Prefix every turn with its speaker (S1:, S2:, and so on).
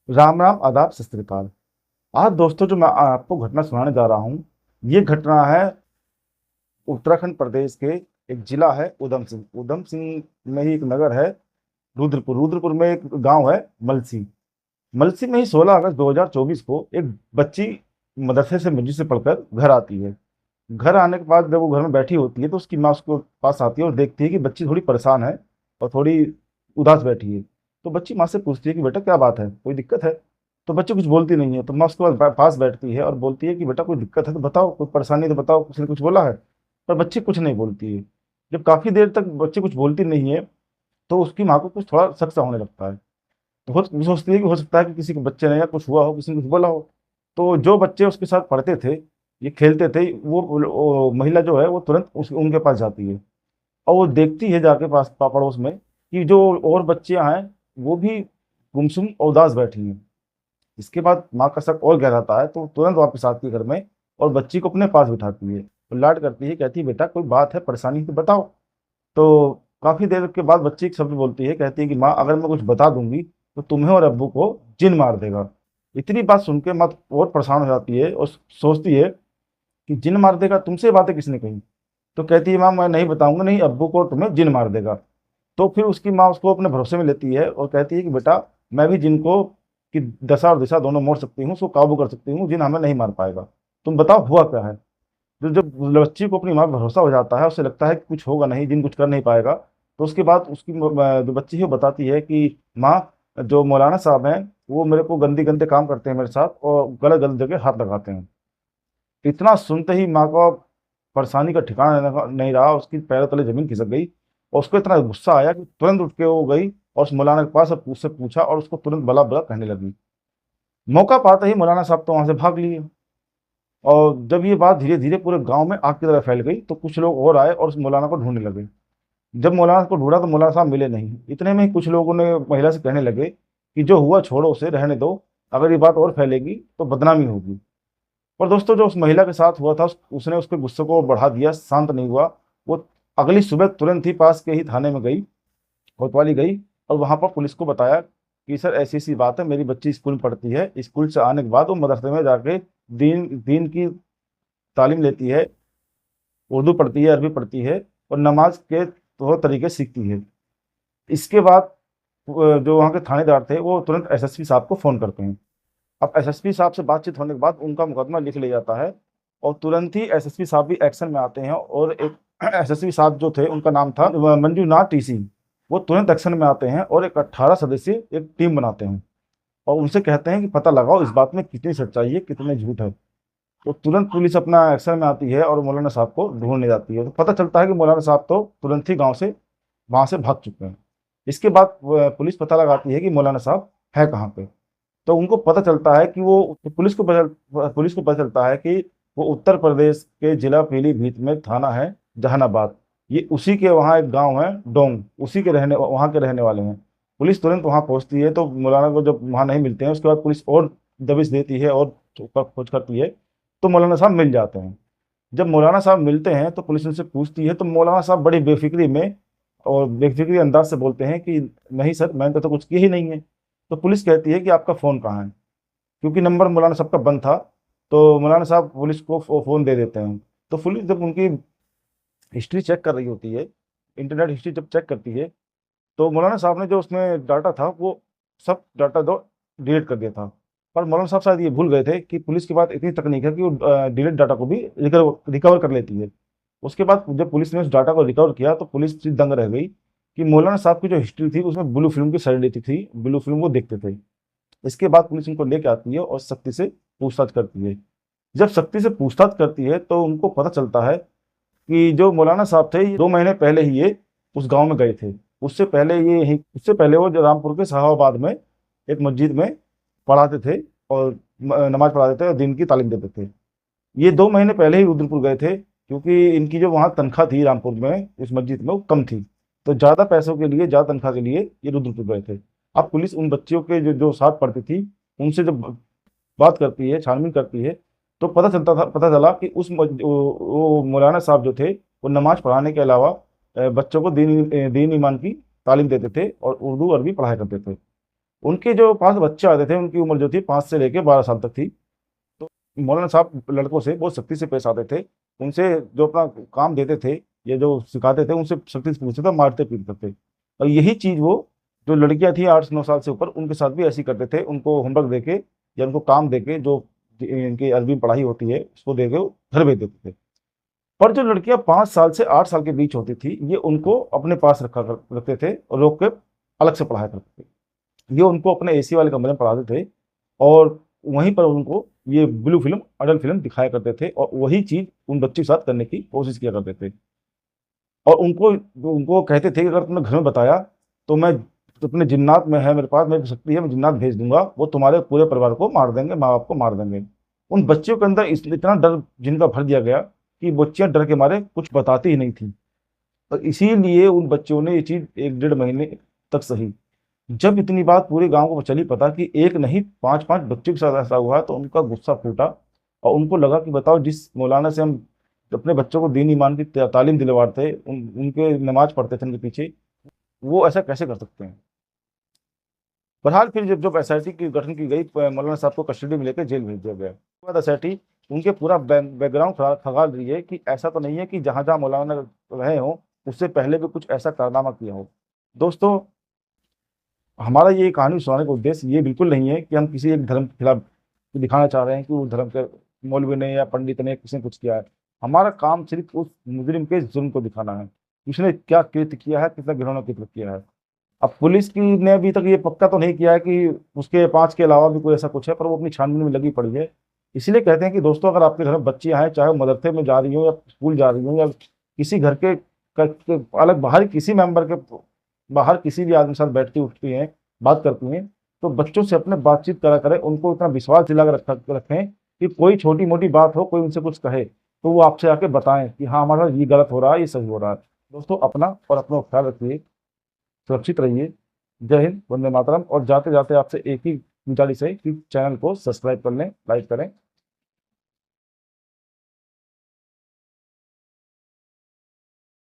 S1: राम राम, आदाब, सत श्री अकाल। आज दोस्तों जो मैं आपको घटना सुनाने जा रहा हूँ, ये घटना है उत्तराखंड प्रदेश के एक जिला है उधम सिंह। उधम सिंह में ही एक नगर है रुद्रपुर। रुद्रपुर में एक गांव है मलसी। मलसी में ही 16 अगस्त 2024 को एक बच्ची मदरसे से मस्जिद से पढ़कर घर आती है। घर आने के बाद जब वो घर में बैठी होती है तो उसकी माँ उसको पास आती है और देखती है कि बच्ची थोड़ी परेशान है और थोड़ी उदास बैठी है। तो बच्ची माँ से पूछती है कि बेटा क्या बात है, कोई दिक्कत है? तो बच्ची कुछ बोलती नहीं है। तो माँ उसके पास बैठती है और बोलती है कि बेटा कोई दिक्कत है तो बताओ, कोई परेशानी तो बताओ, किसी ने कुछ बोला है? पर बच्ची कुछ नहीं बोलती है। जब काफ़ी देर तक बच्ची कुछ बोलती नहीं है तो उसकी माँ को कुछ थोड़ा शक सा होने लगता है। तो वो सोचती है कि हो सकता है कि किसी के बच्चे ने या कुछ हुआ हो, किसी ने कुछ बोला हो। तो जो बच्चे उसके साथ पढ़ते थे, ये खेलते थे, वो महिला जो है वो तुरंत उनके पास जाती है और वो देखती है जाके पड़ोस में कि जो और बच्चियां हैं वो भी गुमसुम और उदास बैठी हैं। इसके बाद माँ का शक और गहराता है तो तुरंत वापस आती है घर में और बच्ची को अपने पास बिठाती है और लाड करती है, कहती है बेटा कोई बात है, परेशानी है तो बताओ। तो काफी देर के बाद बच्ची एक शब्द बोलती है, कहती है कि माँ अगर मैं कुछ बता दूंगी तो तुम्हें और अब्बू को जिन मार देगा। इतनी बात सुन के माँ और परेशान हो जाती है और सोचती है कि जिन मार देगा, तुमसे ये बातें किसने कही? तो कहती है माँ मैं नहीं बताऊंगा, नहीं अब्बू को तुम्हें जिन मार देगा। तो फिर उसकी माँ उसको अपने भरोसे में लेती है और कहती है कि बेटा मैं भी जिनको की दशा और दिशा दोनों मोड़ सकती हूँ, उसको काबू कर सकती हूँ, जिन हमें नहीं मार पाएगा। तुम बताओ हुआ क्या है? तो जब बच्ची को अपनी माँ पर भरोसा हो जाता है, उसे लगता है कि कुछ होगा नहीं, जिन कुछ कर नहीं पाएगा, तो उसके बाद उसकी जो बच्ची है वो बताती है कि माँ, जो मौलाना साहब हैं वो मेरे को गंदी गंदे काम करते हैं मेरे साथ और गलत गलत जगह हाथ लगाते हैं। इतना सुनते ही माँ का परेशानी का ठिकाना नहीं रहा, उसकी पैरों तले जमीन खिसक गई और उसको इतना गुस्सा आया कि तुरंत उठ के वो गई और उस मौलाना के पास उससे पूछा और उसको तुरंत बला बला कहने लगी। मौका पाते ही मौलाना साहब तो वहां से भाग लिए और जब ये बात धीरे धीरे पूरे गांव में आग की तरह फैल गई तो कुछ लोग और आए और उस मौलाना को ढूंढने लगे। जब मौलाना को ढूंढा तो मौलाना साहब मिले नहीं। इतने में ही कुछ लोगों ने महिला से कहने लगे कि जो हुआ छोड़ो, उसे रहने दो, अगर ये बात और फैलेगी तो बदनामी होगी। और दोस्तों जो उस महिला के साथ हुआ था उसने उसके गुस्से को बढ़ा दिया, शांत नहीं हुआ। वो अगली सुबह तुरंत ही पास के ही थाने में गई, कोतवाली गई और वहां पर पुलिस को बताया कि सर ऐसी ऐसी बात है, मेरी बच्ची स्कूल में पढ़ती है, स्कूल से आने के बाद वो मदरसे में जाके दीन दीन की तालीम लेती है, उर्दू पढ़ती है, अरबी पढ़ती है और नमाज के तौर तरीके सीखती है। इसके बाद जो वहाँ के थानेदार थे वो तुरंत एसएसपी साहब को फ़ोन करते हैं। अब एसएसपी साहब से बातचीत होने के बाद उनका मुकदमा लिख लिया जाता है और तुरंत ही एसएसपी साहब भी एक्शन में आते हैं और एक एसएसपी साहब जो थे उनका नाम था मंजूनाथ टीसी। वो तुरंत एक्शन में आते हैं और एक 18 सदस्यीय एक टीम बनाते हैं और उनसे कहते हैं कि पता लगाओ इस बात में कितनी सच्चाई है, कितने झूठ है। तो तुरंत पुलिस अपना एक्शन में आती है और मौलाना साहब को ढूंढने जाती है। तो पता चलता है कि मौलाना साहब तो तुरंत ही गांव से वहां से भाग चुके हैं। इसके बाद पुलिस पता लगाती है कि मौलाना साहब है कहाँ पे। तो उनको पता चलता है कि वो पुलिस को पता चलता है कि वो उत्तर प्रदेश के जिला पीलीभीत में थाना है जहानाबाद, ये उसी के वहाँ एक गांव है डोंग, उसी के रहने वहाँ के रहने वाले हैं। पुलिस तुरंत वहाँ पहुंचती है तो मौलाना को जब वहाँ नहीं मिलते हैं उसके बाद पुलिस और दबिश देती है और खोज करती है तो मौलाना साहब मिल जाते हैं। जब मौलाना साहब मिलते हैं तो पुलिस उनसे पूछती है तो मौलाना साहब बड़ी बेफिक्री में और बेफिक्री अंदाज से बोलते हैं कि नहीं सर, मैंने तो कुछ किया ही नहीं है। तो पुलिस कहती है कि आपका फ़ोन कहाँ है? क्योंकि नंबर मौलाना साहब का बंद था तो मौलाना साहब पुलिस को फ़ोन दे देते हैं। तो पुलिस जब उनकी हिस्ट्री चेक कर रही होती है, इंटरनेट हिस्ट्री जब चेक करती है, तो मौलाना साहब ने जो उसमें डाटा था वो सब डाटा दो डिलीट कर दिया था। पर मौलाना साहब शायद ये भूल गए थे कि पुलिस के पास इतनी तकनीक है कि वो डिलीट डाटा को भी रिकवर कर लेती है। उसके बाद जब पुलिस ने उस डाटा को रिकवर किया तो पुलिस दंग रह गई कि मौलाना साहब की जो हिस्ट्री थी उसमें ब्लू फिल्म की सैलिडिटी थी, ब्लू फिल्म वो देखते थे। इसके बाद पुलिस उनको लेके आती है और सख्ती से पूछताछ करती है। जब सख्ती से पूछताछ करती है तो उनको पता चलता है कि जो मौलाना साहब थे ये 2 महीने पहले ही ये उस गांव में गए थे। उससे पहले वो जो रामपुर के साहबाबाद में एक मस्जिद में पढ़ाते थे और नमाज पढ़ाते थे और दिन की तालीम देते थे। ये 2 महीने पहले ही रुद्रपुर गए थे क्योंकि इनकी जो वहाँ तनख्वाह थी रामपुर में इस मस्जिद में वो कम थी। तो ज़्यादा पैसों के लिए, ज़्यादा तनख्वाह के लिए ये रुद्रपुर गए थे। अब पुलिस उन बच्चियों के जो जो साथ पढ़ती थी उनसे जब बात करती है, छानबीन करती है, तो पता चला कि वो मौलाना साहब जो थे वो नमाज पढ़ाने के अलावा बच्चों को दीन ईमान की तालीम देते थे और उर्दू अरबी पढ़ाया करते थे। उनके जो पास बच्चे आते थे उनकी उम्र जो थी 5 से लेके 12 साल तक थी। तो मौलाना साहब लड़कों से बहुत सख्ती से पेश आते थे। उनसे जो अपना काम देते थे या जो सिखाते थे उनसे सख्ती से पूछते थे, मारते पीटते थे। और यही चीज़ वो जो लड़कियां थी 8-9 साल से ऊपर उनके साथ भी ऐसी करते थे, उनको होमवर्क देके या उनको काम देके जो इनकी अरबी में पढ़ाई होती है उसको देके वो घर भेज देते थे। पर जो लड़कियां 5 साल से 8 साल के बीच होती थी ये उनको अपने पास रखते थे और रोक के अलग से पढ़ाया करते थे। ये उनको अपने एसी वाले कमरे में पढ़ाते थे और वहीं पर उनको ये ब्लू फिल्म, अडल्ट फिल्म दिखाया करते थे और वही चीज़ उन बच्चों के साथ करने की कोशिश किया करते थे। और उनको उनको कहते थे कि अगर तुमने घर में बताया तो मैं अपने जिन्नात में है, मेरे पास मेरी शक्ति है, मैं जिन्नात भेज दूंगा, वो तुम्हारे पूरे परिवार को मार देंगे, माँ बाप को मार देंगे। उन बच्चियों के अंदर इतना डर जिनका भर दिया गया कि बच्चियां डर के मारे कुछ बताती ही नहीं थी। और इसीलिए उन बच्चों ने ये चीज़ 1-1.5 महीने तक सही। जब इतनी बात पूरे गांव को चली पता कि एक नहीं 5-5 बच्चों के साथ ऐसा हुआ है, तो उनका गुस्सा फूटा और उनको लगा कि बताओ जिस मौलाना से हम अपने बच्चों को दीन ईमान की तालीम दिलवाते थे, उनके नमाज पढ़ते थे उनके पीछे, वो ऐसा कैसे कर सकते हैं। बहरहाल फिर जब जब एसआईटी की गठन की गई, मौलाना साहब को कस्टडी में लेकर जेल भेज दिया गया। उसके बाद एसआईटी उनके पूरा बैकग्राउंड खंगाल रही है कि ऐसा तो नहीं है कि जहाँ जहाँ मौलाना रहे हों उससे पहले भी कुछ ऐसा कारनामा किया हो। दोस्तों, हमारा ये कहानी सुनाने का उद्देश्य ये बिल्कुल नहीं है कि हम किसी एक धर्म के खिलाफ दिखाना चाह रहे हैं कि उस धर्म के मौलवी ने या पंडित ने किसी ने कुछ किया है। हमारा काम सिर्फ उस मुजरिम के जुर्म को दिखाना है, उसने क्या कृत्य किया है, कितना घिनौना कृत्य किया है। अब पुलिस की ने अभी तक ये पक्का तो नहीं किया है कि उसके 5 के अलावा भी कोई ऐसा कुछ है, पर वो अपनी छानबीन में लगी पड़ी है। इसीलिए कहते हैं कि दोस्तों, अगर आपके घर में बच्चियां हैं, चाहे वो मदरसे में जा रही हो या स्कूल जा रही हो या किसी घर के अलग बाहर किसी मेंबर के बाहर किसी भी आदमी के साथ बैठती उठती हैं, बात करती हैं, तो बच्चों से अपने बातचीत करा करें, उनको इतना विश्वास दिला कर रखें कि कोई छोटी मोटी बात हो, कोई उनसे कुछ कहे तो वो आपसे आके बताएं कि हाँ हमारा ये गलत हो रहा है, ये सही हो रहा है। दोस्तों, अपना और अपना ख्याल रखिए, सुरक्षित रहिए। जय हिंद, वंदे मातरम। और जाते जाते आपसे एक ही गुजारिश है कि चैनल को सब्सक्राइब कर लें, लाइक करें।